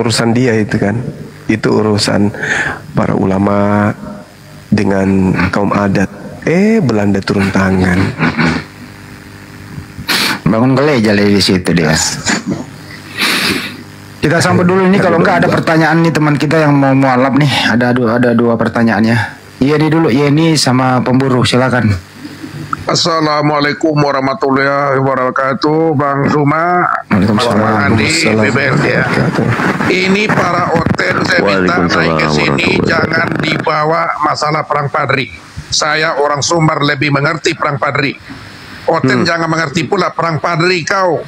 urusan dia itu kan. Itu urusan para ulama dengan kaum adat. Belanda turun tangan. Bangun gereja di situ dia. Kita sambut dulu ini, kalau enggak ada pertanyaan nih teman kita yang mau mualaf nih. Ada dua pertanyaannya. Yeni dulu, Yeni sama pemburu, silakan. Assalamualaikum warahmatullahi wabarakatuh, Bang Zuma, Bang Andi, BBL ya. Ini para oten saya minta naik ke sini, jangan dibawa masalah perang Padri. Saya orang Sumbar lebih mengerti perang Padri. Oten jangan mengerti pula perang Padri kau.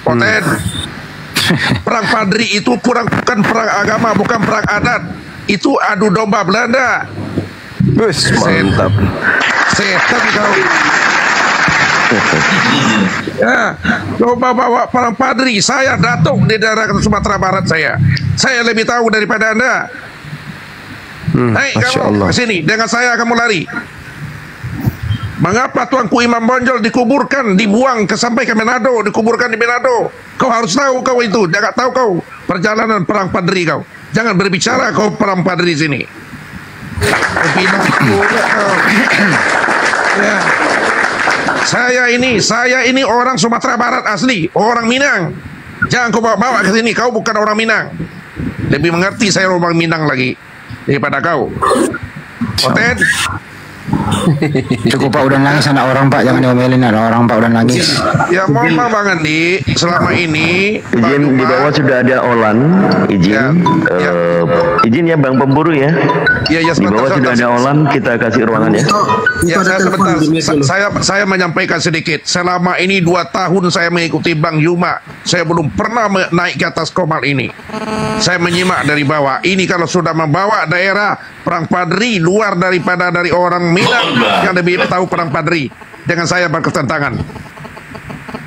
Oten, perang Padri itu bukan perang agama, bukan perang adat. Itu adu domba Belanda. Bus, mantap. Setan kau. Ya, coba bawa perang Padri. Saya datuk di daerah Sumatera Barat saya. Saya lebih tahu daripada Anda. Hai kamu ke sini, dengan saya kamu lari. Mengapa Tuanku Imam Bonjol dikuburkan, dibuang sampai ke Manado, dikuburkan di Manado? Kau harus tahu kau itu, jangan tahu kau perjalanan perang Padri kau. Jangan berbicara kau perang Padri sini. Ya. Saya ini orang Sumatera Barat asli, orang Minang. Jangan kau bawa ke sini, kau bukan orang Minang. Lebih mengerti saya orang Minang lagi daripada kau. Oten. Cukup Pak, udah nangis anak orang Pak, jangan diomelin anak orang Pak, udah nangis. Ya mohon maaf Bang Andi, selama ini izin di bawah sudah ada Olan, izin izin ya Bang Pemburu ya. Ya, di bawah sudah ada Olan, kita kasih ruangan ya. Ya sebentar, saya menyampaikan sedikit. Selama ini 2 tahun saya mengikuti Bang Yuma, saya belum pernah naik ke atas komal ini. Saya menyimak dari bawah. Ini kalau sudah membawa daerah perang Padri luar daripada dari orang Minang yang lebih tahu perang Padri, dengan saya berketentangan.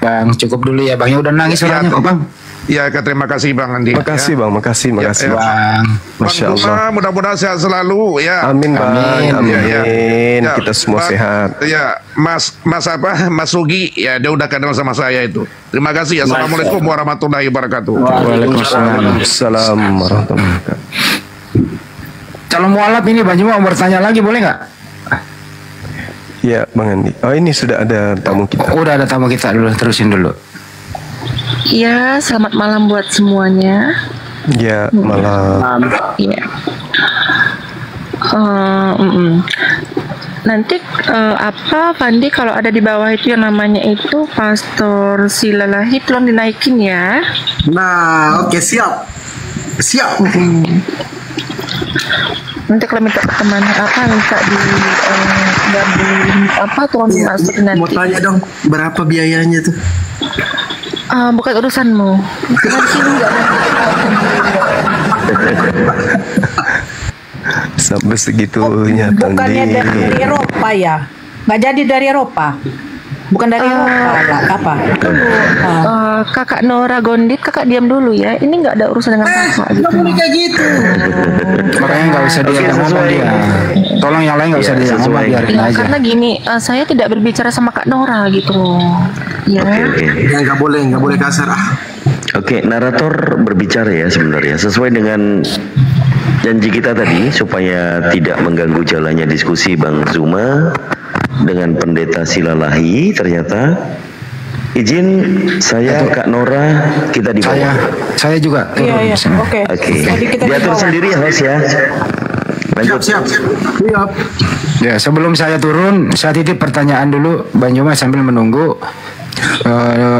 Bang, cukup dulu ya Bang, ya udah nangis orangnya kok Bang. Ya, terima kasih Bang Andi. Makasih ya. Bang, makasih Bang. Masya Allah. Mudah-mudahan sehat selalu ya. Amin Bang, amin. Ya, kita semua sehat. Ya, Mas Sugi, ya dia udah kenal sama saya itu. Terima kasih. Assalamualaikum warahmatullahi wabarakatuh. Waalaikumsalam warahmatullahi wabarakatuh. Calon mualaf ini Bang Juma mau bertanya lagi, boleh nggak? Ya Bang Andi. Oh ini sudah ada tamu kita. Udah ada tamu kita dulu, terusin dulu. Ya, selamat malam buat semuanya. Ya, malam. Iya. Nanti apa Pandi kalau ada di bawah itu yang namanya itu Pastor Silalahi, tolong dinaikin ya. Nah, oke, siap. Nanti kalau minta pertemanan apa minta di gabung apa tolong dimasukin nanti. Mau tanya dong, berapa biayanya tuh? Bukan urusanmu. Sampai segitunya. Bukannya dari Eropa ya? Nggak jadi dari Eropa? Bukan dari Eropa, apa? Kakak Nora Gondit, kakak diam dulu ya. Ini nggak ada urusan dengan kakak gitu. Nggak boleh kayak gitu. Makanya nggak usah dia ngomong dia. Tolong yang lain nggak usah dia ngomong, biarin aja. Karena gini, saya tidak berbicara sama Kak Nora gitu. Ya. Ya nggak boleh kasar. Oke, narator berbicara ya sebenarnya sesuai dengan janji kita tadi supaya tidak mengganggu jalannya diskusi Bang Zuma dengan Pendeta Silalahi. Ternyata izin saya Kak Nora kita di bawah. Saya juga. Iya. Oke. Diatur sendiri ya host ya. Lanjut. Siap. Ya, sebelum saya turun, saya titip pertanyaan dulu Bang Juma sambil menunggu.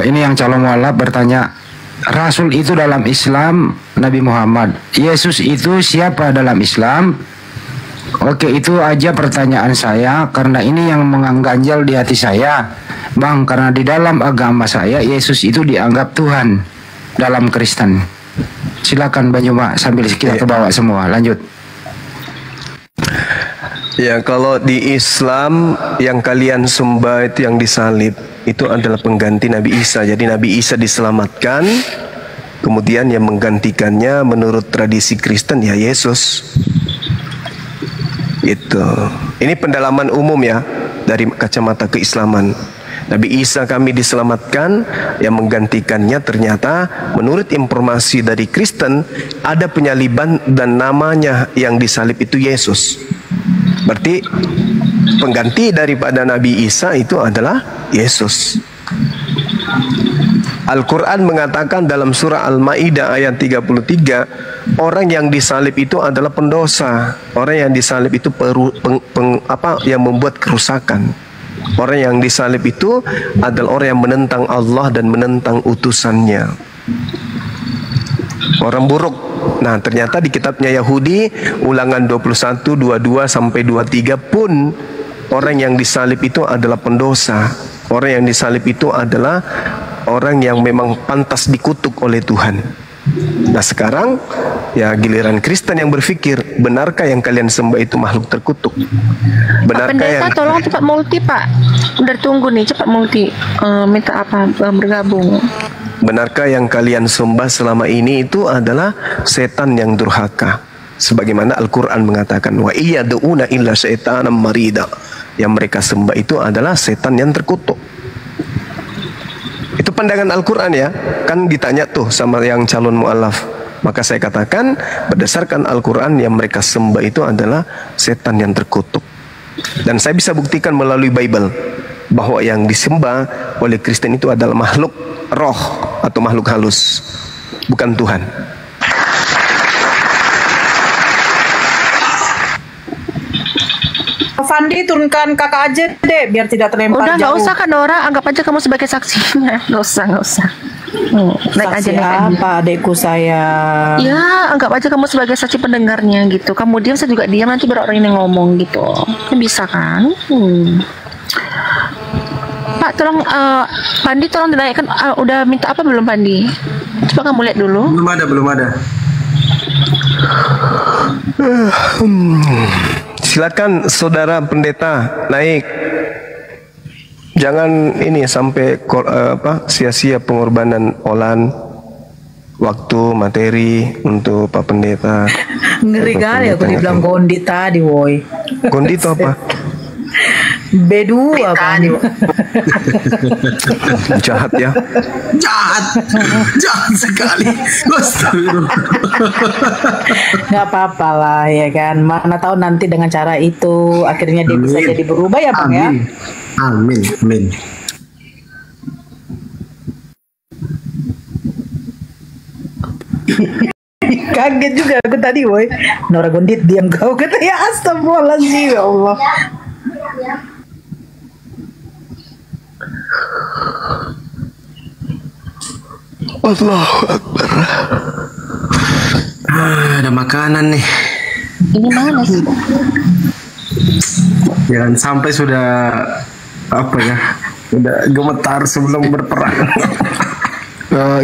Ini yang calon mualaf bertanya, Rasul itu dalam Islam Nabi Muhammad, Yesus itu siapa dalam Islam? Oke, itu aja pertanyaan saya karena ini yang mengganjal di hati saya, Bang, karena di dalam agama saya Yesus itu dianggap Tuhan dalam Kristen. Silakan Bang Juma sambil kita ke bawah semua, lanjut. Ya, kalau di Islam yang kalian sembah itu yang disalib itu adalah pengganti Nabi Isa. Jadi Nabi Isa diselamatkan, kemudian yang menggantikannya menurut tradisi Kristen ya Yesus. Itu. Ini pendalaman umum ya dari kacamata keislaman. Nabi Isa kami diselamatkan, yang menggantikannya ternyata menurut informasi dari Kristen ada penyaliban dan namanya yang disalib itu Yesus. Berarti pengganti daripada Nabi Isa itu adalah Yesus. Al-Quran mengatakan dalam surah Al-Ma'idah ayat 33, orang yang disalib itu adalah pendosa. Orang yang disalib itu yang membuat kerusakan. Orang yang disalib itu adalah orang yang menentang Allah dan menentang utusannya. Orang buruk. Nah, ternyata di kitabnya Yahudi Ulangan 21, 22 sampai 23 pun orang yang disalib itu adalah pendosa. Orang yang disalib itu adalah orang yang memang pantas dikutuk oleh Tuhan. Nah, sekarang ya giliran Kristen yang berpikir, benarkah yang kalian sembah itu makhluk terkutuk? Benarkah Pak Pendeta, tolong cepat multi Pak. Udah tunggu nih, cepat multi. Minta apa bergabung. Benarkah yang kalian sembah selama ini itu adalah setan yang durhaka? Sebagaimana Al-Quran mengatakan, wa iyad'una illa syaitanan marida. Yang mereka sembah itu adalah setan yang terkutuk. Itu pandangan Al-Quran ya. Kan ditanya tuh sama yang calon mu'alaf. Maka saya katakan berdasarkan Al-Quran yang mereka sembah itu adalah setan yang terkutuk. Dan saya bisa buktikan melalui Bible bahwa yang disembah oleh Kristen itu adalah makhluk roh atau makhluk halus, bukan Tuhan. Fandi, turunkan kakak aja deh biar tidak terlempar. Udah, jauh. nggak usah kan Nora, anggap aja kamu sebagai saksinya. Nggak usah. Naik aja, naik aja. Apa adekku saya? Ya, anggap aja kamu sebagai saksi pendengarnya gitu. Kamu diam, saya juga diam, nanti biar orang ini ngomong gitu. Kan bisa kan? Pak, tolong Pandi tolong dinaikkan. Udah minta apa belum Pandi? Coba kamu lihat dulu. Belum ada. Silakan saudara pendeta naik. Jangan ini sampai sia-sia pengorbanan olan, waktu, materi untuk Pak Pendeta. Ngeri kali aku dibilang gondit tadi, woi. Gondit itu apa? B2 apa nih? Jahat ya. Jahat sekali. Nggak apa-apa lah ya kan. Mana tahu nanti dengan cara itu akhirnya dia bisa jadi berubah ya Bang ya. Amin. Kaget juga aku tadi, woi. Nora Gondit diam kau kata ya, astagfirullahaladzim ya Allah. Allahu Akbar. Ada makanan nih. Ini mana sih? Jangan sampai sudah udah gemetar sebelum berperang.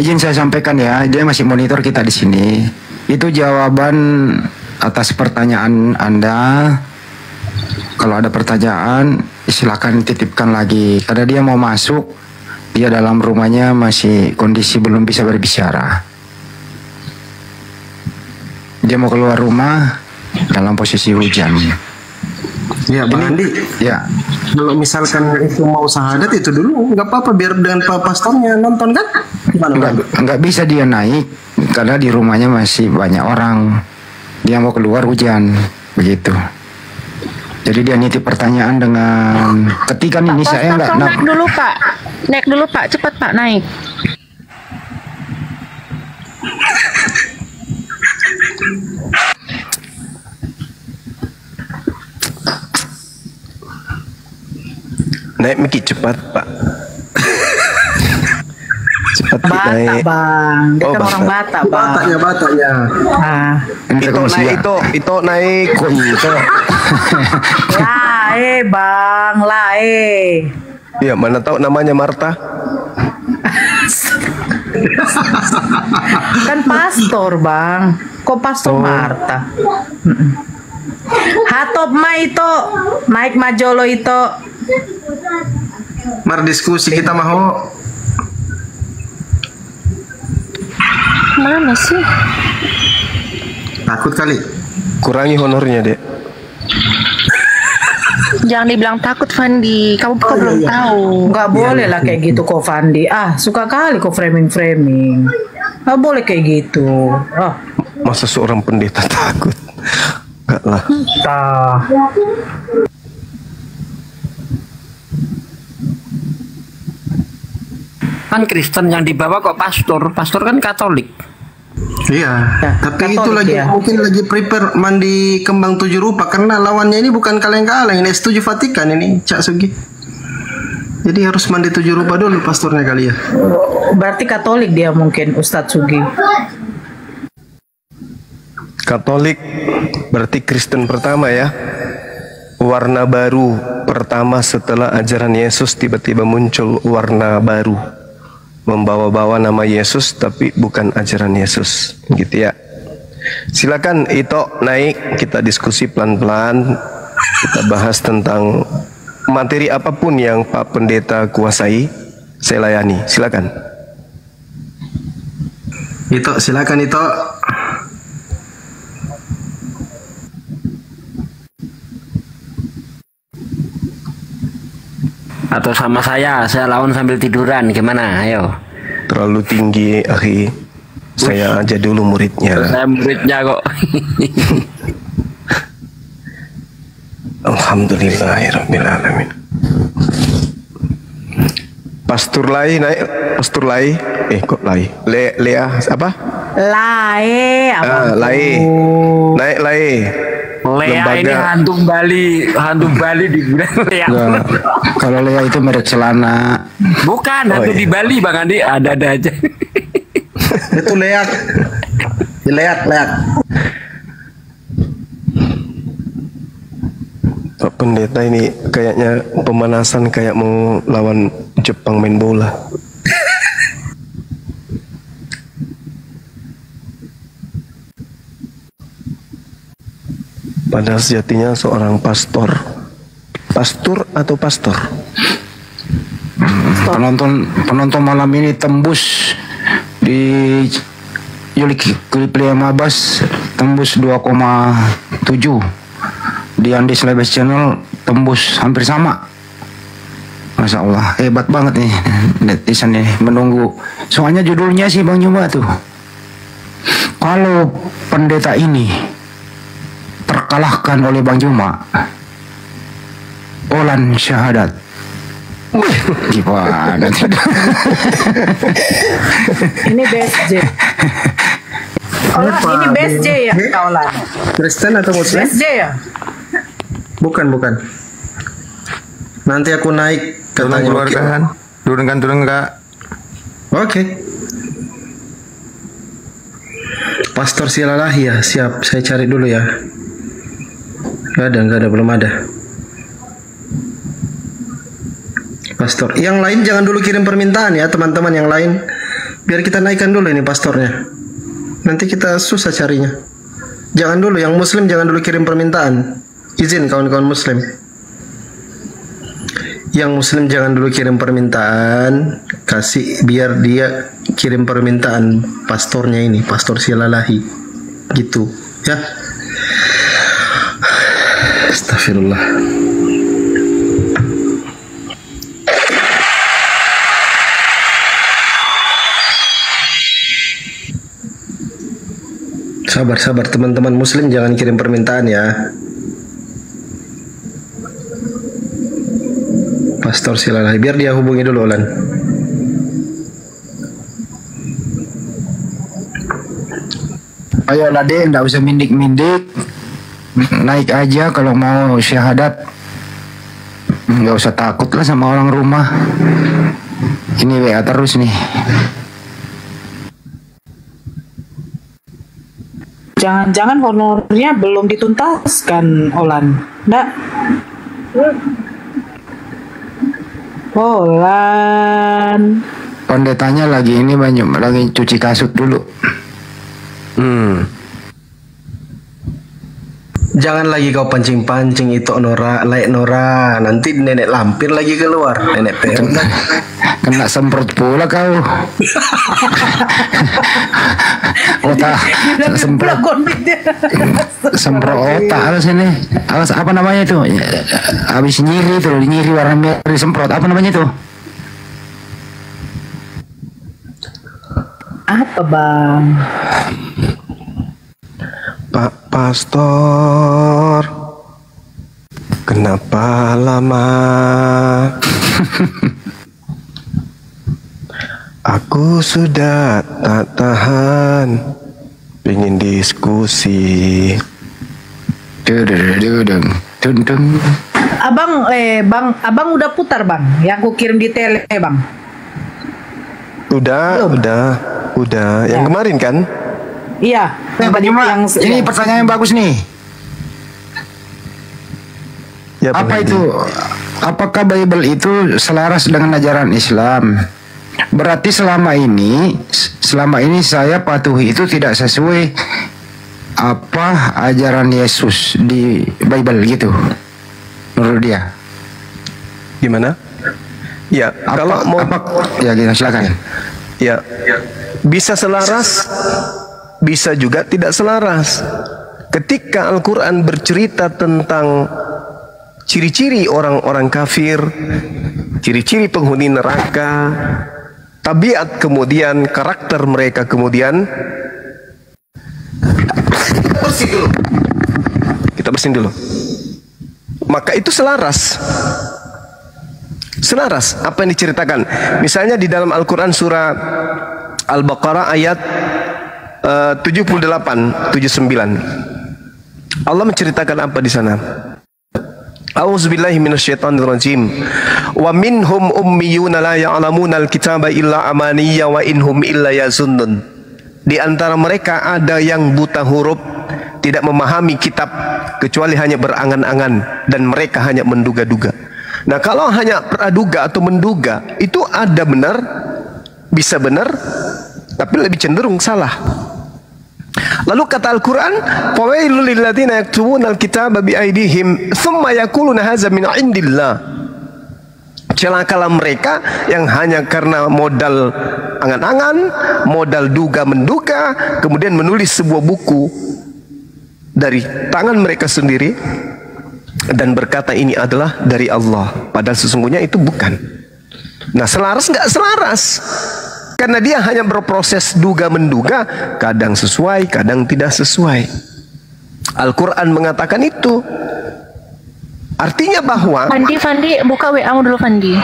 Izin saya sampaikan ya, dia masih monitor kita di sini. Itu jawaban atas pertanyaan Anda. Kalau ada pertanyaan, silakan titipkan lagi. Karena dia mau masuk, dia dalam rumahnya masih kondisi belum bisa berbicara. Dia mau keluar rumah dalam posisi hujan. Ya Bang Andi. Ya. Kalau misalkan itu mau syahadat itu dulu nggak apa-apa, biar dengan Pak Pastornya nonton kan? Nggak bisa dia naik karena di rumahnya masih banyak orang. Dia mau keluar hujan, begitu. Jadi dia nitip pertanyaan dengan ketikan ini saya nggak. Naik dulu Pak, cepat Pak naik. Naik mikir cepat Pak. Cepat naik. Bang, dia kan orang Batak Bang. Bataknya. Ah, itu naik. Kok itu? lae Bang, lae. Ya mana tahu namanya Marta. Kan pastor Bang. Kok pastor Marta? Hatop ma itu, naik majolo itu. Mar diskusi kita mau. Mana sih? Takut kali. Kurangi honornya, Dek. Jangan dibilang takut Fandi. Kamu kok belum tahu. Nggak boleh lah kayak gitu kok Fandi. Suka kali kok framing. Nggak boleh kayak gitu. Masa seorang pendeta takut? Enggak lah. Kan Kristen yang dibawa kok pastor kan Katolik. Iya, tapi itu Katolik lagi ya. mungkin lagi prepare mandi kembang 7 rupa karena lawannya ini bukan kaleng-kaleng, ini setuju Vatikan ini, Cak Sugi. Jadi harus mandi 7 rupa dulu pastornya kali ya. Berarti Katolik dia mungkin Ustadz Sugi. Katolik berarti Kristen pertama ya. Warna baru pertama setelah ajaran Yesus tiba-tiba muncul warna baru. Membawa-bawa nama Yesus tapi bukan ajaran Yesus. Gitu ya. Silakan Ito naik, kita diskusi pelan-pelan. Kita bahas tentang materi apapun yang Pak Pendeta kuasai, saya layani. Silakan. Ito, silakan Ito. Atau sama saya lawan sambil tiduran, gimana? Ayo. Terlalu tinggi, akhi. Saya aja dulu muridnya. Saya muridnya kok. Alhamdulillahirrabbilalamin. Pastor Lai naik. Pastor Lai. Kok Lai? Lea apa? Lae. Lai. Naik Lai. Lea ini hantu Bali dibilang Lea. Enggak. Kalau Lea itu merek celana. Bukan hantu di Bali Bang Andi, ada aja. Itu leak. Leak. Pak Pendeta ini kayaknya pemanasan kayak mau lawan Jepang main bola. Padahal sejatinya seorang pastor. Pastor atau pastor? Penonton malam ini tembus di Yulik Mabas tembus 2,7. Di Andi Slebes Channel tembus hampir sama. Masya Allah, hebat banget nih netizen nih menunggu. Soalnya judulnya sih Bang Juma tuh. Kalau pendeta ini terkalahkan oleh Bang Juma, Olan syahadat. Gimana? Ini BSJ. Ini BSJ ya, Olan. Kristen atau Muslim? BSJ ya. Bukan. Nanti aku naik katanya. Keluarkan. Turun Kak. Oke. Pastor Silalahi ya, siap. Saya cari dulu ya. Gak ada, belum ada. Pastor. Yang lain jangan dulu kirim permintaan ya, teman-teman yang lain. Biar kita naikkan dulu ini pastornya. Nanti kita susah carinya. Jangan dulu, yang Muslim jangan dulu kirim permintaan. Izin kawan-kawan Muslim. Yang Muslim jangan dulu kirim permintaan. Kasih biar dia kirim permintaan pastornya ini, Pastor Silalahi. Gitu ya. Astagfirullah. Sabar teman-teman Muslim jangan kirim permintaan ya. Pastor Silalahi biar dia hubungi dulu Olan. Ayo Lade, nggak usah mindik-mindik. Naik aja kalau mau syahadat. Nggak usah takut lah sama orang rumah. Ini WA terus nih. Jangan-jangan honornya belum dituntaskan, Olan. Nggak? Olan. Pendetanya lagi ini banyak lagi cuci kasut dulu. Jangan lagi kau pancing-pancing itu Nora, like Nora. Nanti nenek lampir lagi keluar, nenek Perda. Kena semprot pula kau. Otak semprot. Semprot otak alas ini. Alas apa namanya itu? Habis nyiri itu, nyiri warna merah disemprot. Apa namanya itu? Apa bang? Pak Pastor, kenapa lama? Aku sudah tak tahan, ingin diskusi. Abang udah putar bang, yang aku kirim di tele bang. Udah. Yang kemarin kan? Iya. Ini pertanyaan yang bagus nih. Ya, apa itu? Apakah Bible itu selaras dengan ajaran Islam? Berarti selama ini saya patuhi itu tidak sesuai apa ajaran Yesus di Bible gitu. Menurut dia. Gimana? Ya, kalau mau ya gitu, silakan. Ya. Bisa selaras, bisa juga tidak selaras. Ketika Al-Quran bercerita tentang ciri-ciri orang-orang kafir, ciri-ciri penghuni neraka, tabiat kemudian karakter mereka kemudian, kita bersihin dulu. Maka itu selaras. Selaras apa yang diceritakan. Misalnya di dalam Al-Quran surah Al-Baqarah ayat 78, 79. Allah menceritakan apa di sana? A'udzubillahi minasyaitonirrajim. Wa minhum ummiyuna la ya'lamuna al-kitaba illa amaniyya wa inhum illa yazunnun. Di antara mereka ada yang buta huruf, tidak memahami kitab kecuali hanya berangan-angan dan mereka hanya menduga-duga. Nah, kalau hanya praduga atau menduga, itu ada benar, bisa benar, tapi lebih cenderung salah. Lalu kata Al-Quran, "Fawailul lilladzina yaktubuna al-kitaba biaydihim tsumma yaquluna hadza min indillah." Celakalah mereka yang hanya karena modal angan-angan, modal duga-menduga, kemudian menulis sebuah buku dari tangan mereka sendiri dan berkata ini adalah dari Allah, padahal sesungguhnya itu bukan. Nah, selaras nggak selaras? Karena dia hanya berproses duga-menduga, kadang sesuai, kadang tidak sesuai. Al-Quran mengatakan itu. Artinya bahwa Fandi, buka WA-mu dulu Fandi.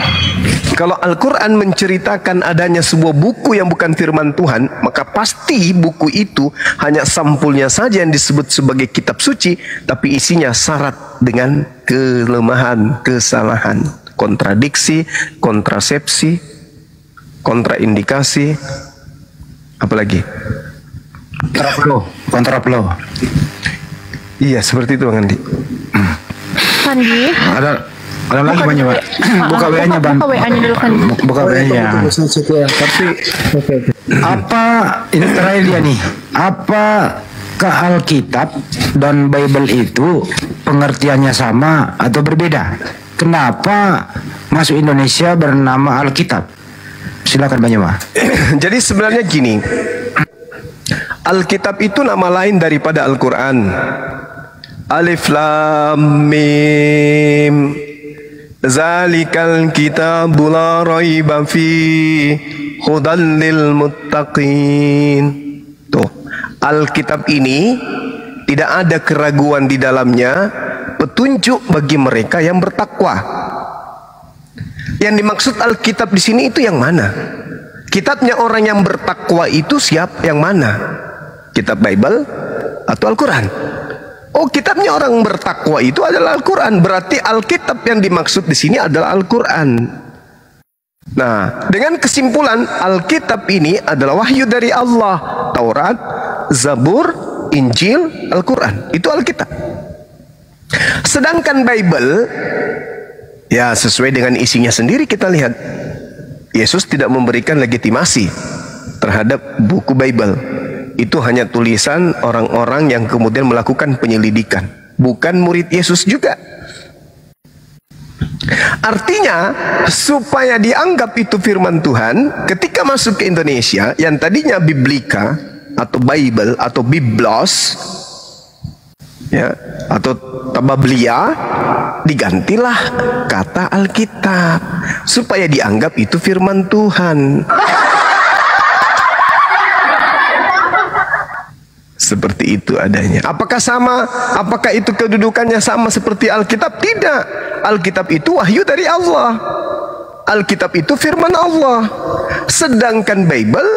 kalau Al-Quran menceritakan adanya sebuah buku yang bukan firman Tuhan, maka pasti buku itu hanya sampulnya saja yang disebut sebagai kitab suci, tapi isinya syarat dengan kelemahan, kesalahan, kontradiksi, kontrasepsi, kontraindikasi, apalagi? Kontraplo. Iya, seperti itu Bang Andi. Fandi. Ada lagi banyak, Pak. Buka WA-nya, Bang. Buka WA-nya dulu Fandi. Buka WA-nya. Apa ini terakhir dia nih? Apakah Alkitab dan Bible itu pengertiannya sama atau berbeda? Kenapa masuk Indonesia bernama Alkitab? Silakan Bang Yoma. Jadi sebenarnya gini, Alkitab itu nama lain daripada Al-Quran. Alif Lam Mim, zalikal kitabu la raiba fi hudal lil muttaqin. Tuh, Alkitab ini tidak ada keraguan di dalamnya, petunjuk bagi mereka yang bertakwa. Yang dimaksud Alkitab di sini itu yang mana? Kitabnya orang yang bertakwa itu yang mana? Kitab Bible atau Al-Quran? Oh, kitabnya orang bertakwa itu adalah Al-Quran. Berarti Alkitab yang dimaksud di sini adalah Al-Quran. Nah, dengan kesimpulan Alkitab ini adalah wahyu dari Allah. Taurat, Zabur, Injil, Al-Quran. Itu Alkitab. Sedangkan Bible, ya sesuai dengan isinya sendiri kita lihat. Yesus tidak memberikan legitimasi terhadap buku Bible. Itu hanya tulisan orang-orang yang kemudian melakukan penyelidikan, bukan murid Yesus juga. Artinya supaya dianggap itu firman Tuhan, ketika masuk ke Indonesia yang tadinya Biblika atau Bible atau Biblos ya, atau Tabablia, digantilah kata Alkitab supaya dianggap itu firman Tuhan. Seperti itu adanya. Apakah sama? Apakah itu kedudukannya sama seperti Alkitab? Tidak. Alkitab itu wahyu dari Allah. Alkitab itu firman Allah. Sedangkan Bible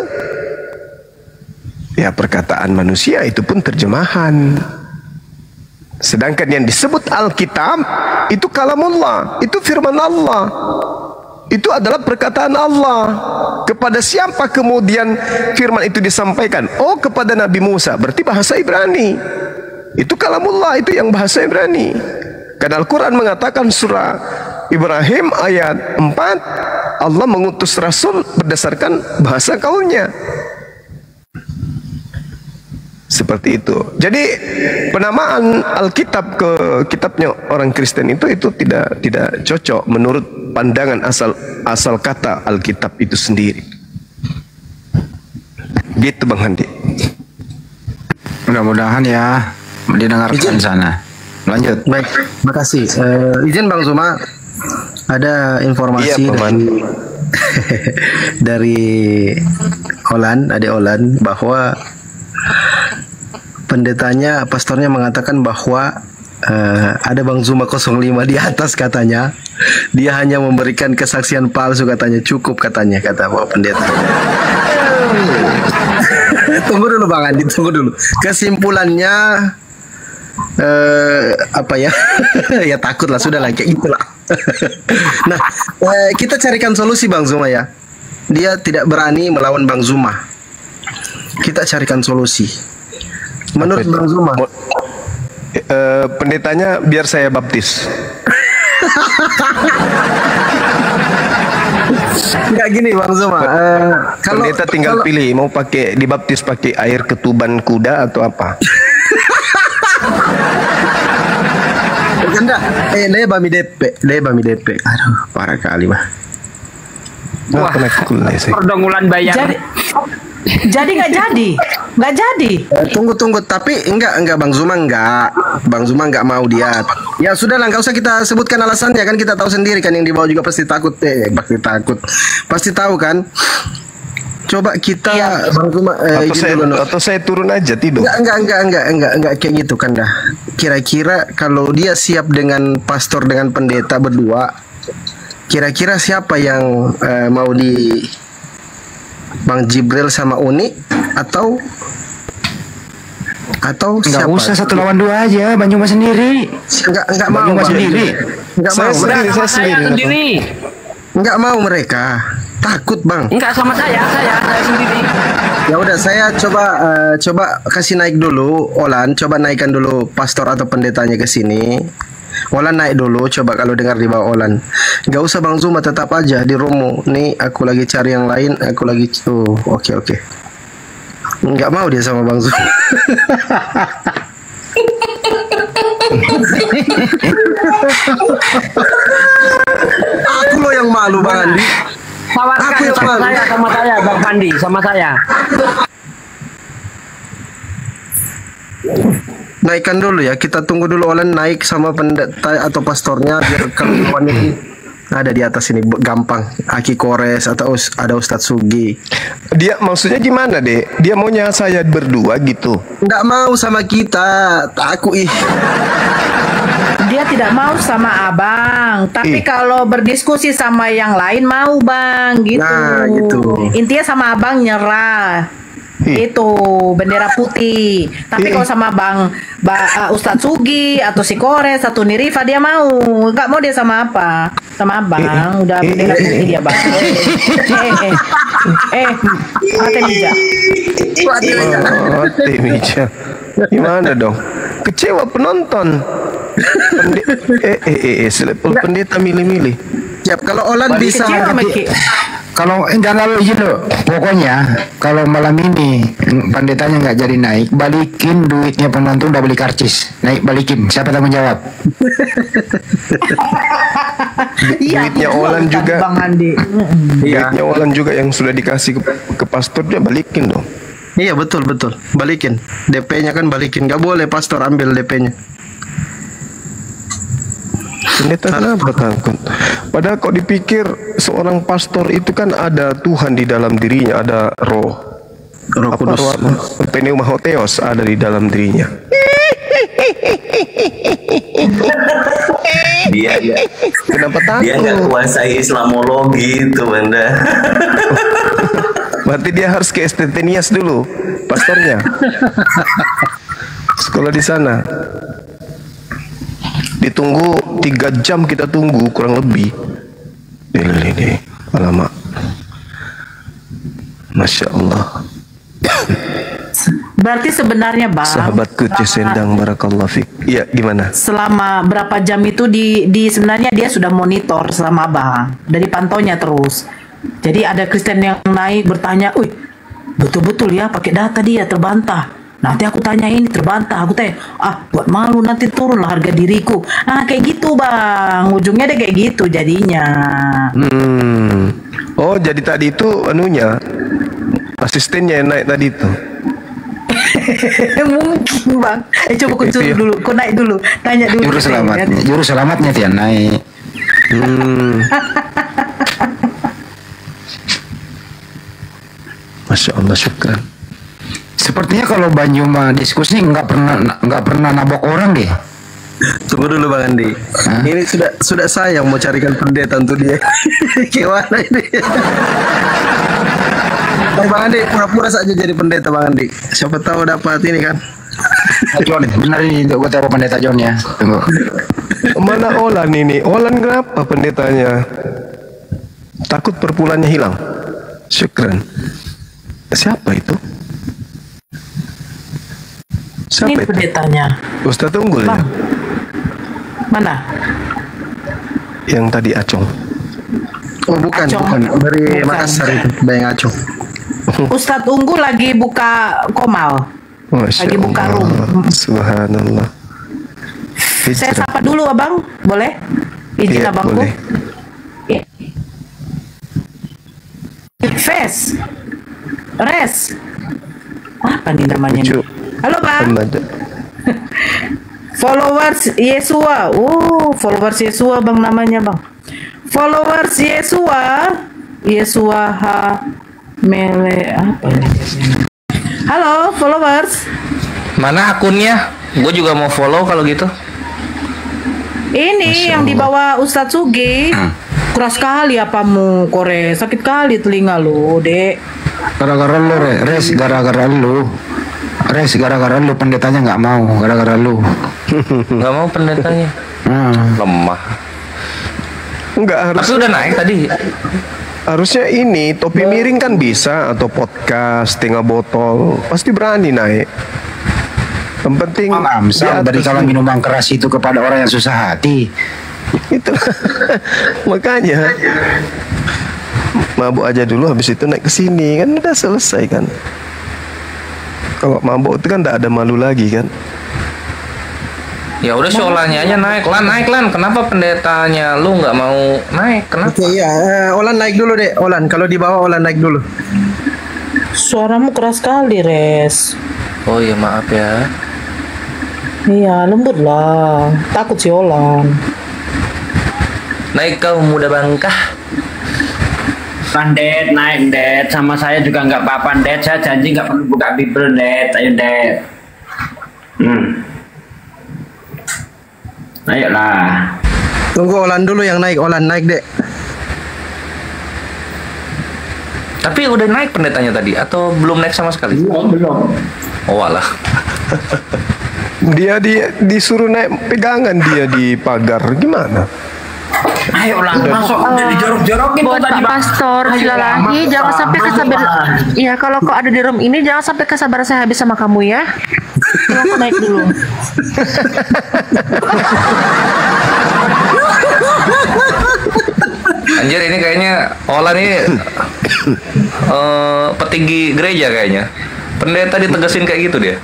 ya perkataan manusia, itu pun terjemahan. Sedangkan yang disebut Alkitab itu kalamullah, itu firman Allah. Itu adalah perkataan Allah. Kepada siapa kemudian firman itu disampaikan? Oh, kepada Nabi Musa. Berarti bahasa Ibrani. Itu kalamullah, itu yang bahasa Ibrani. Karena Al-Quran mengatakan surah Ibrahim ayat 4, Allah mengutus Rasul berdasarkan bahasa kaumnya. Seperti itu. Jadi penamaan Alkitab ke kitabnya orang Kristen itu tidak cocok menurut pandangan asal kata Alkitab itu sendiri. Gitu Bang Handi. Mudah-mudahan ya didengarkan sana. Lanjut. Baik, makasih. Izin Bang Zuma, ada informasi dari Olan, Ade Olan, bahwa pendetanya, pastornya mengatakan bahwa ada Bang Zuma 05 di atas katanya. Dia hanya memberikan kesaksian palsu katanya, cukup katanya, kata Pak Pendeta. Tunggu dulu Bang Andi, tunggu dulu. Kesimpulannya apa ya? Ya takutlah, sudahlah kayak gitulah. Nah, kita carikan solusi Bang Zuma ya. Dia tidak berani melawan Bang Zuma. Kita carikan solusi. Menurut Bang Zuma, pendetanya biar saya baptis. Enggak gini Bang Zuma. Pendeta tinggal pilih mau pakai dibaptis pakai air ketuban kuda atau apa? Enggak, lebami DP. Aduh, parah kali mah. Wah, perdongulan bayar. Jadi nggak jadi. Tunggu. Tapi enggak Bang Zuma enggak mau dia. Ya sudahlah, enggak usah kita sebutkan alasannya, kan kita tahu sendiri kan, yang dibawa juga pasti takut. Pasti tahu kan. Coba kita Bang Zuma atau saya turun aja tidur. Enggak kayak gitu kan dah. Kira-kira kalau dia siap dengan pastor dengan pendeta berdua, kira-kira siapa yang mau di Bang Jibril sama Uni atau siapa? Enggak usah 1 lawan 2 aja, Bang Zuma sendiri. Enggak mau Bang sendiri. Saya sendiri. Enggak mau mereka. Takut Bang. Enggak sama saya sendiri. Ya udah, saya coba kasih naik dulu Olan, coba naikkan dulu pastor atau pendetanya ke sini. Olan naik dulu, coba kalau dengar di bawah Olan. Gak usah Bang Zuma, tetap aja di romo. Nih aku lagi cari yang lain, oke. Nggak mau dia sama Bang Zuma. Aku loh yang malu Bang Andi. Tawarkan sama saya Bang Pandi, sama saya. Naikkan dulu ya, kita tunggu dulu Olan naik sama pendeta atau pastornya, biar kawannya ada di atas ini gampang. Aki Kores atau ada Ustadz Sugi. Dia maksudnya gimana deh? Dia maunya saya berdua gitu? Nggak mau sama kita, takut Dia tidak mau sama abang, tapi kalau berdiskusi sama yang lain mau Bang, gitu. Nah, gitu. Intinya sama abang nyerah. Itu bendera putih. Tapi kalau sama Ustadz Sugi atau si Kores atau Nirifa dia mau. Nggak mau dia sama apa? Sama abang. Udah bendera putih dia Bang. Ate Mija. Gimana dong? Kecewa penonton. Pendeta milih-milih. Siap, kalau Olan bisa Kalau jangan lalu izin loh. Pokoknya kalau malam ini pendetanya nggak jadi naik, balikin duitnya penonton udah beli karcis. Naik balikin. Siapa tanggung jawab? Duitnya Olan juga. Bang Andi. Duitnya Olan juga yang sudah dikasih ke pastor dia balikin dong. Iya betul. Balikin. DP-nya kan balikin. Gak boleh pastor ambil DP-nya. Pendeta kenapa takut? Padahal kok dipikir seorang pastor itu kan ada Tuhan di dalam dirinya, ada roh Kudus. Pneumahotheos ada di dalam dirinya. Dia Kenapa takut? dia nggak kuasai Islamologi itu, Banda. Berarti dia harus ke Estetinias dulu, pastornya. Sekolah di sana. Ditunggu 3 jam kita tunggu kurang lebih. Ini alamak. Masya Allah. Berarti sebenarnya Bang, Sahabatku Cisendang barakallahu fik. Iya, gimana? selama berapa jam itu di sebenarnya dia sudah monitor sama Bang dari pantaunya terus. Jadi ada Kristen yang naik bertanya, "Wih, betul-betul ya pakai data dia terbantah. Nanti aku tanya ini terbantah, aku tanya, buat malu nanti turunlah harga diriku." Nah kayak gitu Bang, ujungnya dia kayak gitu jadinya. Oh, jadi tadi itu anunya asistennya yang naik tadi itu. Mungkin Bang. Coba kau Itu ya. dulu, kau naik dulu, tanya dulu. Juru selamatnya Tian naik. Masya Allah, syukran. Sepertinya kalau Banyuma diskusi nggak pernah nabok orang deh. Tunggu dulu Bang Andi. Ini sudah saya yang mau carikan pendeta untuk dia. Gimana ini? Bang Andi pura-pura saja jadi pendeta Bang Andi. Siapa tahu dapat ini kan. John, benar ini untuk gue taruh pendeta John ya. Tunggu. Mana Olan ini? Olan kenapa pendetanya? Takut perpulangnya hilang. Syukran. Siapa itu? Siapa Ini itu? pendetanya. Ustaz Unggul ya? Bang. Mana? Yang tadi Acong. Oh bukan, Acong. bukan. Dari Bukan. Makassar itu, Bayang Acong. Ustadz Unggul lagi buka komal. Masya Lagi buka Allah. room. Subhanallah. Saya Hijrah. sapa dulu Abang, boleh? Izin Iya, Abangku. boleh. Fes. Res. Apa nih namanya? nih? Lucu. Halo Bang. Ahmad. Followers Yesua. Followers Yesua Bang namanya Bang. Followers Yesua. Yesua Mele apa ini? Halo followers. Mana akunnya? Gue juga mau follow kalau gitu. Ini Masya yang Allah. dibawa Ustadz Sugi. Keras kali apamu Kore. Sakit kali telinga lu, Dek. Gara-gara lu, Res, gara-gara lu. Res, gara-gara lu pendetanya nggak mau, gara-gara lu. Nggak mau pendetanya. Lemah. Enggak harus. Tapi udah naik tadi. Harusnya ini topi miring kan bisa atau podcast setengah botol pasti berani naik. Yang penting Amsal dari kalau minuman keras itu kepada orang yang susah hati. itu makanya mabuk aja dulu habis itu naik ke sini kan udah selesai kan. Kalau mabuk itu kan tidak ada malu lagi kan. Ya udah Sholanya aja naik lan. Kenapa pendetanya lu nggak mau naik? Kenapa? Oke, iya. Olan naik dulu deh. Olan, kalau di bawah Olan naik dulu. Suaramu keras sekali, Res. Oh iya maaf ya. Iya, lembut lah. Takut si Olan. Naik kau muda bangkah. Det, naik Det. Sama saya juga nggak apa-apa Det. Saya janji nggak perlu buka Bible Det. Ayo Det. Ayolah. Tunggu Olan dulu yang naik. Olan naik deh. Tapi udah naik pendetanya tadi atau belum naik sama sekali? Belum. Oh alah. Dia disuruh naik pegangan dia di pagar gimana? Ayolah masuk jadi jorok-jorokin Buat tadi, Pak Bang. Pastor, sekali Ayolah, lagi masuk, jangan Bang. sampai Masuk, kesabaran. Bang. Iya, kalau kau ada di room ini jangan sampai kesabaran saya habis sama kamu ya. Coba aku naik dulu. Anjir ini kayaknya Olan ini petinggi gereja kayaknya. Pendeta ditegasin kayak gitu dia.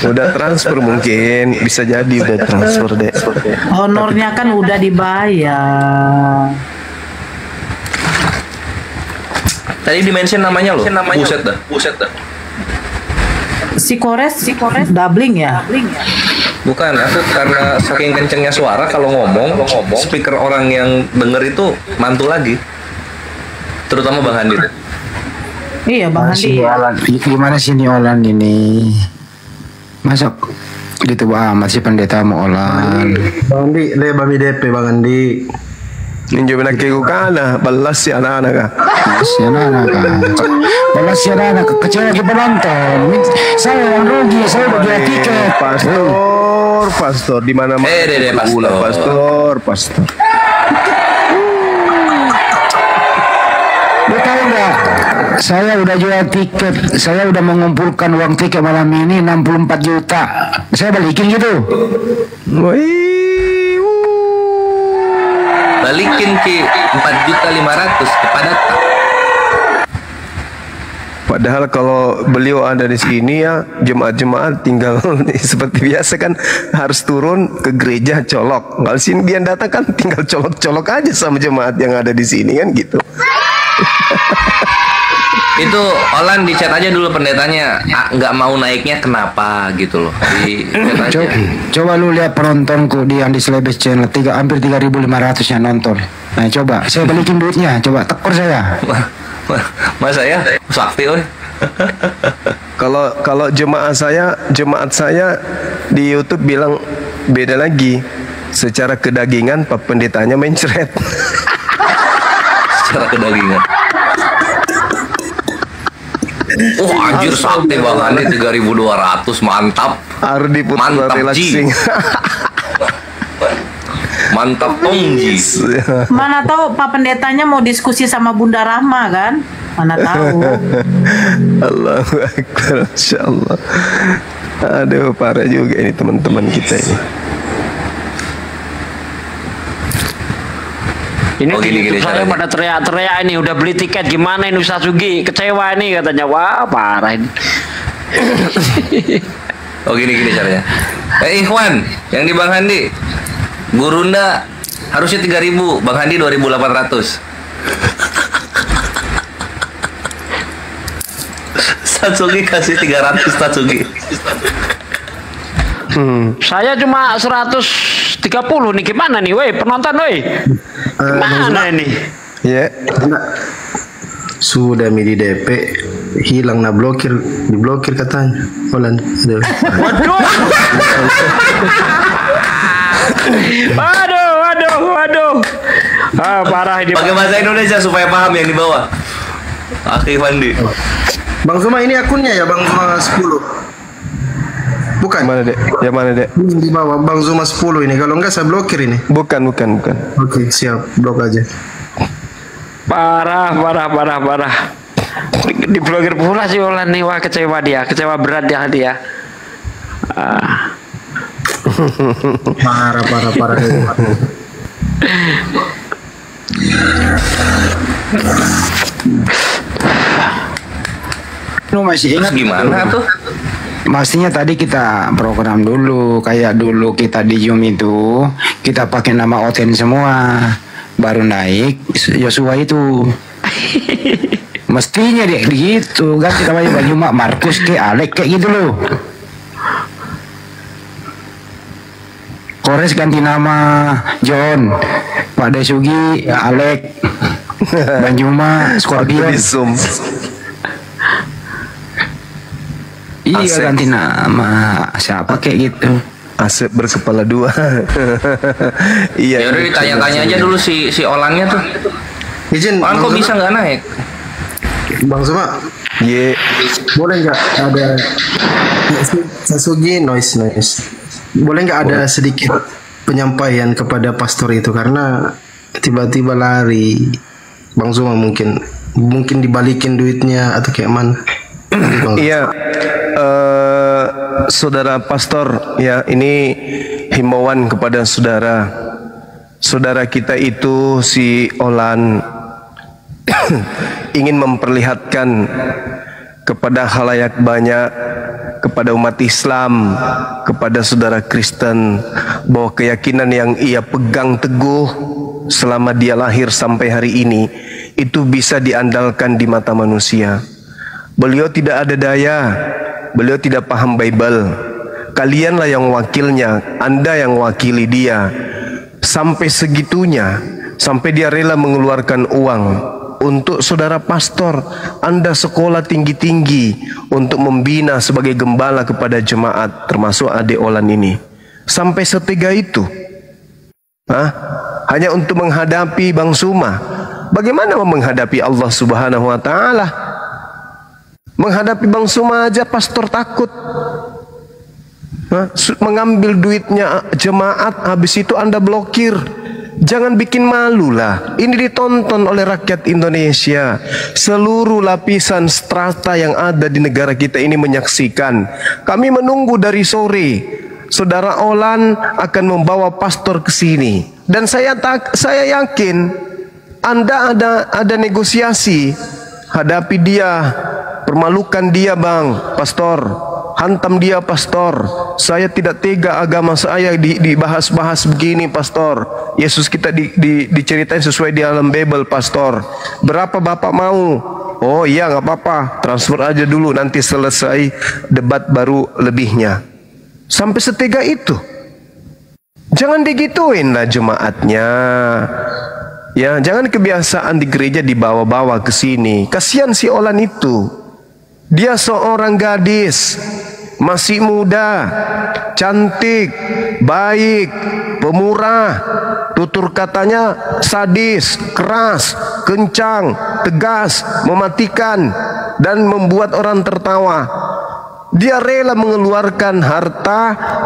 Udah transfer mungkin, bisa jadi udah transfer deh. Honornya kan udah dibayar. Tadi dimention namanya loh. Buset dah. Si Kores doubling ya. Bukan, aku karena saking kencengnya suara kalau ngomong, speaker orang yang denger itu mantul lagi. Terutama Bang Handi. Iya Bang Handi. Gimana sih ini Olan ini? Masuk gitu amat sih pendeta mau Olan. Bang Andi, Bami DP Bang Andi. Ninjo benake kana, balas si anak-anak kah? Balas si anak-anak, kecewa ke penonton. Saya yang rugi, saya udah jual tiket. Pastor, di mana mana? Pastor. Lo tahu nggak? Saya udah jual tiket, saya udah mengumpulkan uang tiket malam ini 64 juta. Saya balikin gitu. Balikin ke 4.500.000 kepada tak. Padahal kalau beliau ada di sini ya, jemaat-jemaat tinggal seperti biasa kan harus turun ke gereja colok. Kalau sini dia datang kan tinggal colok-colok aja sama jemaat yang ada di sini kan gitu. Itu Olan di chat aja dulu pendetanya, nggak mau naiknya kenapa gitu loh. Di chat aja. Coba lu lihat penontonku di yang di Celebes Channel, hampir 3.500 yang nonton. Nah coba, saya balikin duitnya, coba tekor saya. Mas saya sakti oi. Kalau jemaat saya di YouTube bilang beda lagi. Secara kedagingan Pak pendetanya mencret. Secara kedagingan. Oh anjir sakti Bang Andi 3.200 mantap. Ardi Putra relaxing. Mantap Tongji. Mana tahu Pak pendetanya mau diskusi sama Bunda Rahma kan? Mana tahu. Allahu Akbar, insyaallah. Aduh parah juga ini teman-teman kita ini. Ini gini saya pada teriak-teriak ini udah beli tiket gimana ini Ustaz Sugi kecewa ini katanya. Wah parah ini. Gini caranya. Ikhwan yang di Bang Handi Gurunda harusnya 3.000, Bang Handi 2.800. Satsugi kasih 300 Satsugi. Saya cuma 130 nih, gimana nih woi penonton woi? Gimana ini? Ya. Sudah di DP hilang diblokir katanya. Olan. Waduh. Parah ini. Pakai bahasa Indonesia supaya paham yang di bawah. Akhi Fandi. Bang Zuma ini akunnya ya Bang Zuma 10. Bukan. Mana dek? Yang mana dek? Di bawah Bang Zuma 10 ini. Kalau enggak saya blokir ini. Bukan. Oke, siap. Blok aja. Parah. Diblokir pula sih Olan nih. Wah kecewa berat dia. Parah. Lu masih ingat gimana tuh? Maksudnya tadi kita program dulu, kayak dulu kita di Zoom itu kita pakai nama Oten semua, baru naik Yosua itu. Mestinya dia gitu, ganti namanya Bang Juma, Markus ke Alek kayak gitu loh. Kores ganti nama John, Pak Desugi Alek, Bang Juma Scorpion. Iya ganti nama siapa kayak gitu. Asep berkepala dua. Iya. Ya udah ditanya-tanya aja dulu si Olangnya tuh. Izin. Olang kok bisa nggak naik? Bang Zuma. Boleh nggak ada Sasugi noise. Boleh nggak ada sedikit penyampaian kepada pastor itu karena tiba-tiba lari. Bang Zuma mungkin dibalikin duitnya atau kayak mana? Iya, saudara pastor, ya ini himbauan kepada saudara. saudara kita itu si Olan ingin memperlihatkan kepada khalayak banyak, kepada umat Islam, kepada saudara Kristen, bahwa keyakinan yang ia pegang teguh selama dia lahir sampai hari ini itu bisa diandalkan di mata manusia. Beliau tidak ada daya, beliau tidak paham Bible. Kalianlah yang wakilnya, Anda yang wakili dia. Sampai segitunya, sampai dia rela mengeluarkan uang untuk saudara pastor. Anda sekolah tinggi-tinggi untuk membina sebagai gembala kepada jemaat, termasuk adik Olan ini. Sampai setega itu. Hanya untuk menghadapi Bang Suma. Bagaimana menghadapi Allah Subhanahu wa taala? Menghadapi Bang Suma aja pastor takut. Mengambil duitnya jemaat, habis itu Anda blokir. Jangan bikin malu lah. Ini ditonton oleh rakyat Indonesia. Seluruh lapisan strata yang ada di negara kita ini menyaksikan. Kami menunggu dari sore. Saudara Olan akan membawa pastor ke sini. Dan saya yakin Anda ada negosiasi. Hadapi dia, permalukan dia Bang Pastor. Hantam dia pastor. Saya tidak tega agama saya dibahas-bahas begini pastor. Yesus kita diceritain sesuai di alam Bible pastor. Berapa bapak mau? Oh iya nggak apa-apa, transfer aja dulu, nanti selesai debat baru lebihnya. Sampai setega itu. Jangan digituin lah jemaatnya. Ya, jangan kebiasaan di gereja dibawa-bawa ke sini. Kasihan si Olan itu. Dia seorang gadis, masih muda, cantik, baik, pemurah, tutur katanya sadis, keras, kencang, tegas, mematikan, dan membuat orang tertawa. Dia rela mengeluarkan harta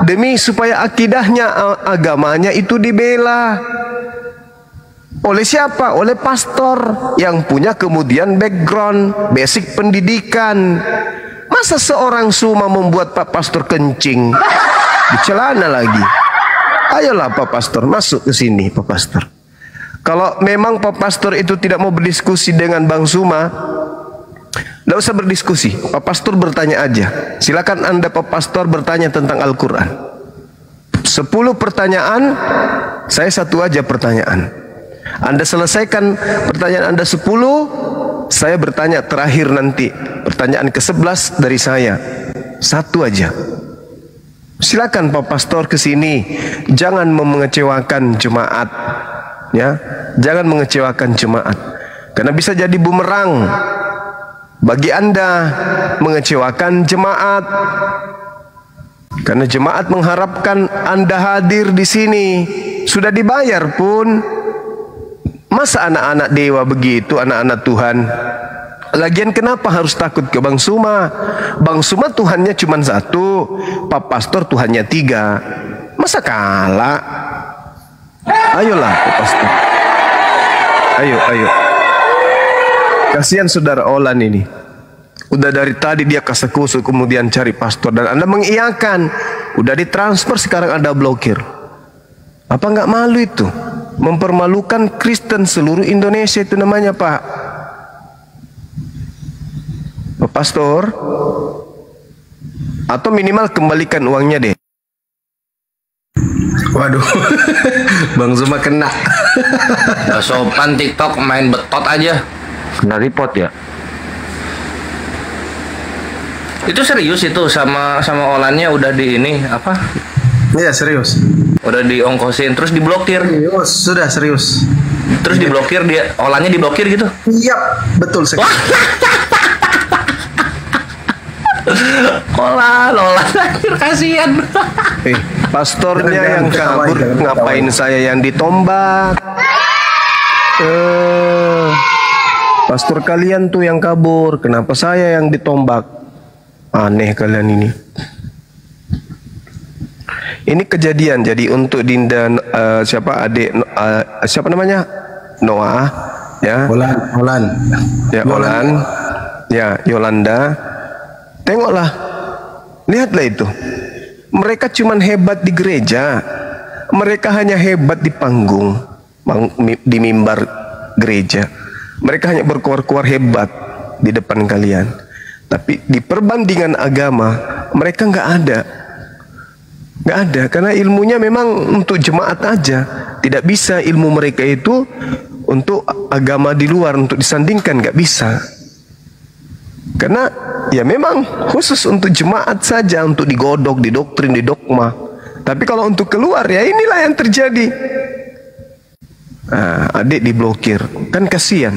demi supaya akidahnya, agamanya itu dibela. Oleh siapa? Oleh pastor yang punya kemudian background, basic pendidikan. Masa seorang Suma membuat Pak Pastor kencing di celana lagi? Ayolah Pak Pastor, masuk ke sini Pak Pastor. Kalau memang Pak Pastor itu tidak mau berdiskusi dengan Bang Suma, tidak usah berdiskusi. Pak Pastor bertanya aja. Silakan Anda Pak Pastor bertanya tentang Al-Quran. 10 pertanyaan, saya satu aja pertanyaan. Anda selesaikan pertanyaan Anda 10, saya bertanya terakhir nanti. Pertanyaan ke-11 dari saya. Satu aja. Silakan Pak Pastor ke sini. Jangan mengecewakan jemaat. Ya, jangan mengecewakan jemaat. Karena bisa jadi bumerang bagi Anda mengecewakan jemaat. Karena jemaat mengharapkan Anda hadir di sini. Sudah dibayar pun. Masa anak-anak dewa begitu, anak-anak Tuhan? Lagian kenapa harus takut ke Bang Suma? Bang Suma Tuhannya cuma 1, Pak Pastor Tuhannya 3. Masa kalah? Ayolah Pak Pastor. Ayo. Kasihan saudara Olan ini. Udah dari tadi dia kasakusuk kemudian cari pastor dan Anda mengiyakan. Udah ditransfer sekarang Anda blokir. Apa nggak malu itu? Mempermalukan Kristen seluruh Indonesia itu namanya Pak. Pak Pastor. Atau minimal kembalikan uangnya deh. Waduh. Bang Zuma kena. Gak sopan TikTok main betot aja. Kena report ya. Itu serius itu sama Olannya udah di ini apa? Iya serius. Udah diongkosin terus diblokir. Serius, sudah serius. Terus diblokir dia, Olannya diblokir gitu. Iya, betul sekali. Olan kasihan. Pastornya yang kabur, ngapain saya yang ditombak? Pastor kalian tuh yang kabur, kenapa saya yang ditombak? Aneh kalian ini. Ini kejadian jadi untuk Dinda siapa adik siapa namanya Noah ya Olan ya Olan ya Yolanda. Tengoklah, lihatlah itu, mereka cuman hebat di gereja, mereka hanya hebat di panggung, di mimbar gereja. Mereka hanya berkuar-kuar hebat di depan kalian. Tapi di perbandingan agama, mereka nggak ada. Nggak ada, karena ilmunya memang untuk jemaat aja. Tidak bisa ilmu mereka itu untuk agama di luar, untuk disandingkan, nggak bisa. Karena ya memang khusus untuk jemaat saja, untuk digodok, didoktrin, didogma. Tapi kalau untuk keluar, ya inilah yang terjadi. Adik diblokir, kan kasihan.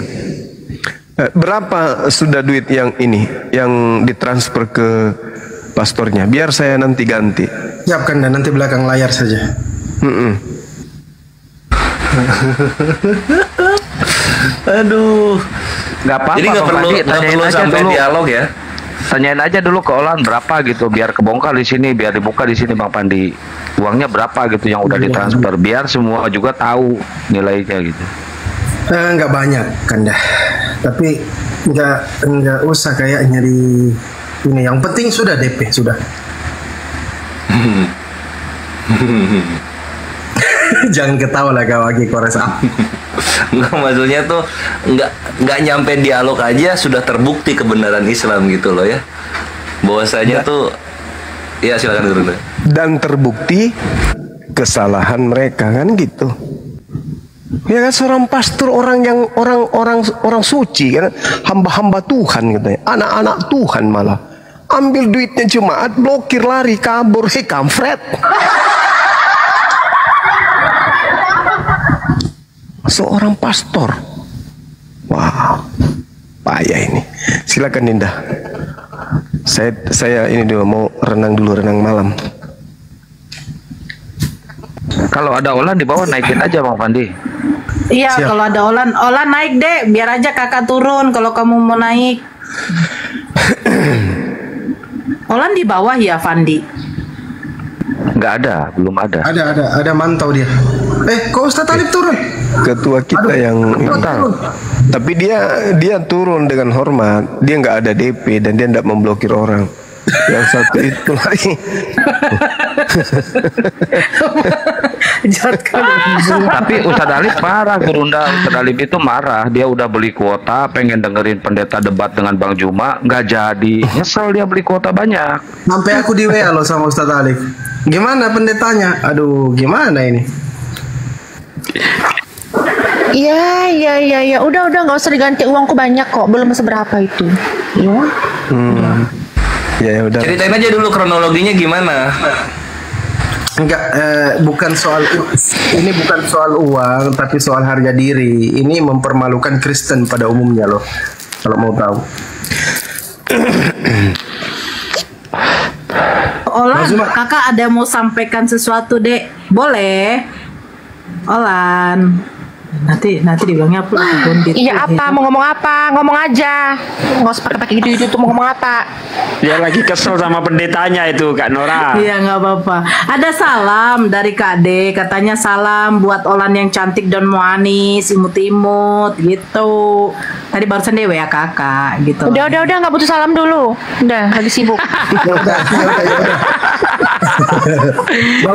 Berapa sudah duit yang ini, yang ditransfer ke pastornya? Biar saya nanti ganti. Siapkan dan nanti belakang layar saja. Aduh, nggak apa-apa. Jadi nggak perlu sampai dulu. Dialog ya. Tanyain aja dulu ke Olan berapa gitu, biar kebongkar di sini, biar dibuka di sini Bang Pandi. Uangnya berapa gitu yang udah ditransfer, biar semua juga tahu nilainya gitu. Nggak banyak kan dah, tapi nggak usah kayaknya di ini. Yang penting sudah DP sudah. Jangan ketawa lah kau lagi kores. Nggak, maksudnya tuh nggak nyampe dialog aja sudah terbukti kebenaran Islam gitu loh ya. Bahwasanya tuh ya silakan dulu. Dan terbukti kesalahan mereka kan gitu. Ya kan, seorang pastor orang suci kan, hamba-hamba Tuhan gitu ya. Anak-anak Tuhan malah ambil duitnya jemaat, blokir, lari, kabur, kampret. Seorang pastor. Wow, payah ini. Silakan Dinda. Saya ini dulu mau renang malam. Kalau ada Olan di bawah naikin aja Bang Pandi. Iya, kalau ada Olan naik deh, biar aja kakak turun kalau kamu mau naik. Olan di bawah ya, Fandi? Nggak ada, belum ada. Ada mantau dia. Kok Ustaz Talib turun? Ketua kita yang turun. Tapi dia turun dengan hormat. Dia nggak ada DP dan dia tidak memblokir orang. Yang satu itu lagi. Tapi Ustadz Alif marah, Gerunda. Ustadz Alif itu marah. Dia udah beli kuota, pengen dengerin pendeta debat dengan Bang Juma, nggak jadi. Nyesel dia beli kuota banyak. Sampai aku di WA loh sama Ustadz Alif. Gimana pendetanya? Aduh, gimana ini? Iya. Udah nggak usah diganti, uangku banyak kok, belum seberapa itu. Ya. Ya udah. Ceritain aja dulu kronologinya gimana. Enggak, bukan soal ini, bukan soal uang, tapi soal harga diri. Ini mempermalukan Kristen pada umumnya loh. Kalau mau tahu. Olan, kakak ada mau sampaikan sesuatu, Dek? Boleh? Olan. Nanti dibilangnya apa? Iya apa? Mau ngomong apa? Ngomong aja. Nggak usah pakai gitu tuh mau ngomong apa? Dia lagi kesel sama pendetanya itu Kak Nora. Iya nggak apa-apa. Ada salam dari Kak D. Katanya salam buat Olan yang cantik dan manis, imut-imut gitu. Tadi barusan dewe ya kakak gitu. Udah nggak butuh salam dulu. Udah lagi sibuk.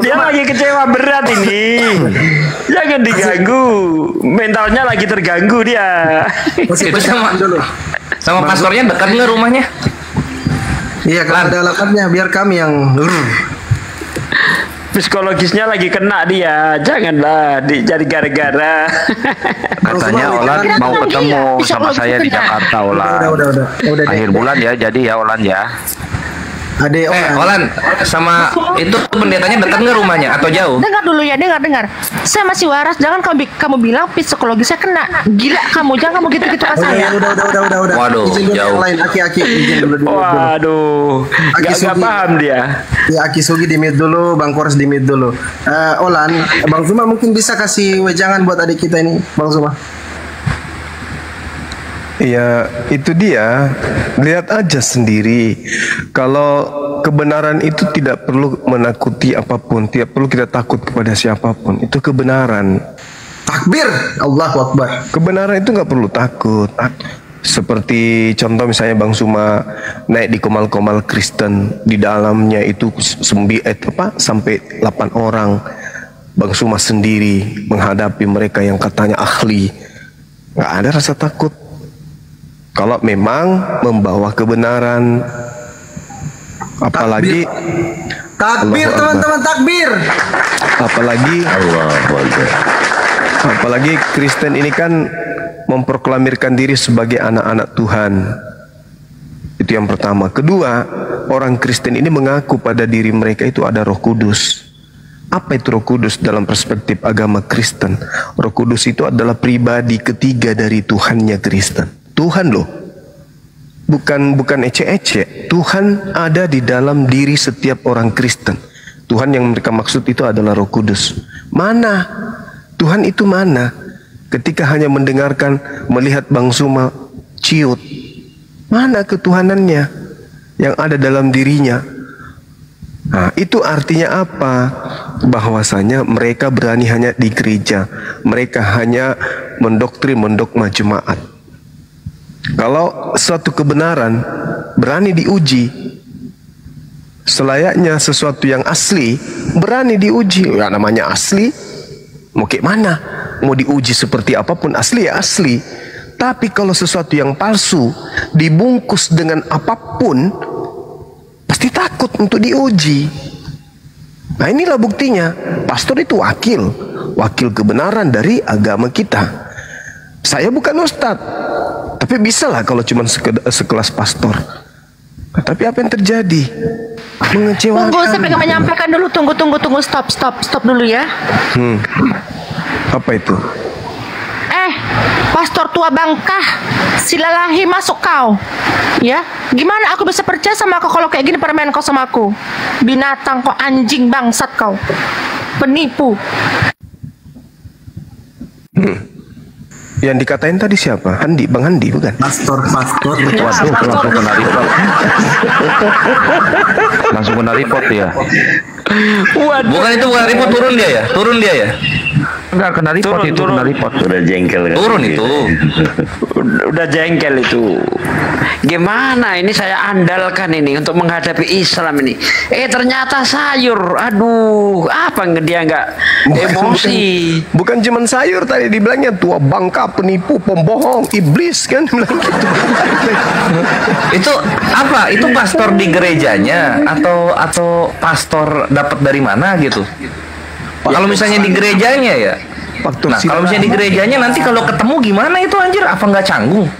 Dia lagi kecewa berat ini. Jangan diganggu. Mentalnya lagi terganggu dia. Itu sama pastornya dekat nggak rumahnya? Iya, kalau ada alamatnya biar kami yang psikologisnya lagi kena dia. Janganlah jadi gara-gara. Katanya Olan mau ketemu sama saya di Jakarta, Olan. Udah. Akhir bulan ya, jadi ya Olan ya. Ade Olan sama itu pendetanya dekat nggak rumahnya atau jauh? Dengar dulu ya, dengar. Saya masih waras. Jangan kamu bilang psikologisnya kena. Gila kamu, jangan kamu gitu-gitu ke saya. Udah. Waduh, jauh. Lain Aki izin dulu. Waduh, nggak paham dia. Ya, Aki Sugi di mute dulu, Bang Kores di mute dulu. Olan, Bang Zuma mungkin bisa kasih wejangan buat adik kita ini, Bang Zuma. Ya itu dia, lihat aja sendiri. Kalau kebenaran itu tidak perlu menakuti apapun, tidak perlu kita takut kepada siapapun. Itu kebenaran. Takbir, Allahu Akbar. Kebenaran itu nggak perlu takut. Seperti contoh misalnya Bang Suma naik di komal-komal Kristen, di dalamnya itu sampai 8 orang. Bang Suma sendiri menghadapi mereka yang katanya ahli. Nggak ada rasa takut. Kalau memang membawa kebenaran, apalagi Takbir teman-teman, takbir. Apalagi Kristen ini kan memproklamirkan diri sebagai anak-anak Tuhan. Itu yang pertama. Kedua, orang Kristen ini mengaku pada diri mereka itu ada Roh Kudus. Apa itu Roh Kudus dalam perspektif agama Kristen? Roh Kudus itu adalah pribadi ketiga dari Tuhannya Kristen. Tuhan loh. Bukan ece-ece. Tuhan ada di dalam diri setiap orang Kristen. Tuhan yang mereka maksud itu adalah Roh Kudus. Mana? Tuhan itu mana? Ketika hanya mendengarkan, melihat Bang Suma ciut. Mana ketuhanannya yang ada dalam dirinya? Nah, itu artinya apa? Bahwasanya mereka berani hanya di gereja. Mereka hanya mendoktrin, mendogma jemaat. Kalau suatu kebenaran berani diuji, selayaknya sesuatu yang asli berani diuji. Ya namanya asli, mau kayak mana? Mau diuji seperti apapun, asli ya asli. Tapi kalau sesuatu yang palsu dibungkus dengan apapun, pasti takut untuk diuji. Nah inilah buktinya. Pastor itu wakil kebenaran dari agama kita. Saya bukan ustadz, tapi bisa lah kalau cuma sekelas pastor. Nah, tapi apa yang terjadi? Mengecewakan. Tunggu, saya pengen menyampaikan dulu. Tunggu, stop dulu ya. Apa itu? Pastor tua bangkah, silalahi masuk kau. Ya, gimana aku bisa percaya sama kau kalau kayak gini permain kau sama aku? Binatang kau, anjing bangsat kau, penipu. Yang dikatain tadi siapa? Bang Handi bukan? Pastor. Waduh, langsung kena report. Langsung kena report ya. Bukan report, turun dia ya. Enggak kena report itu, kena report. Udah jengkel kan? Turun itu. Udah jengkel itu. Gimana ini saya andalkan ini untuk menghadapi Islam ini. Ternyata sayur. Aduh, apa dia nggak emosi? Bukan cuman sayur tadi dibilangnya tua bangka, penipu, pembohong, iblis kan bilang gitu. Itu apa? Itu pastor di gerejanya atau pastor dapat dari mana gitu? Kalau misalnya di gerejanya ya. Nah, kalau misalnya di gerejanya nanti kalau ketemu gimana itu anjir? Apa nggak canggung?